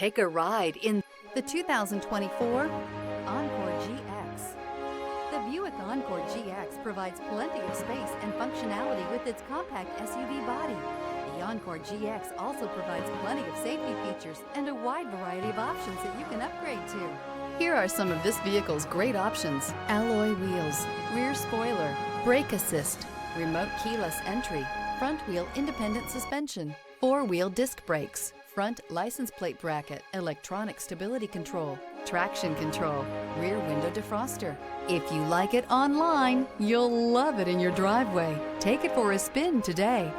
Take a ride in the 2024 Encore GX. The Buick Encore GX provides plenty of space and functionality with its compact SUV body. The Encore GX also provides plenty of safety features and a wide variety of options that you can upgrade to. Here are some of this vehicle's great options: alloy wheels, rear spoiler, brake assist, remote keyless entry, front wheel independent suspension, four-wheel disc brakes, front license plate bracket, electronic stability control, traction control, rear window defroster. If you like it online, you'll love it in your driveway. Take it for a spin today.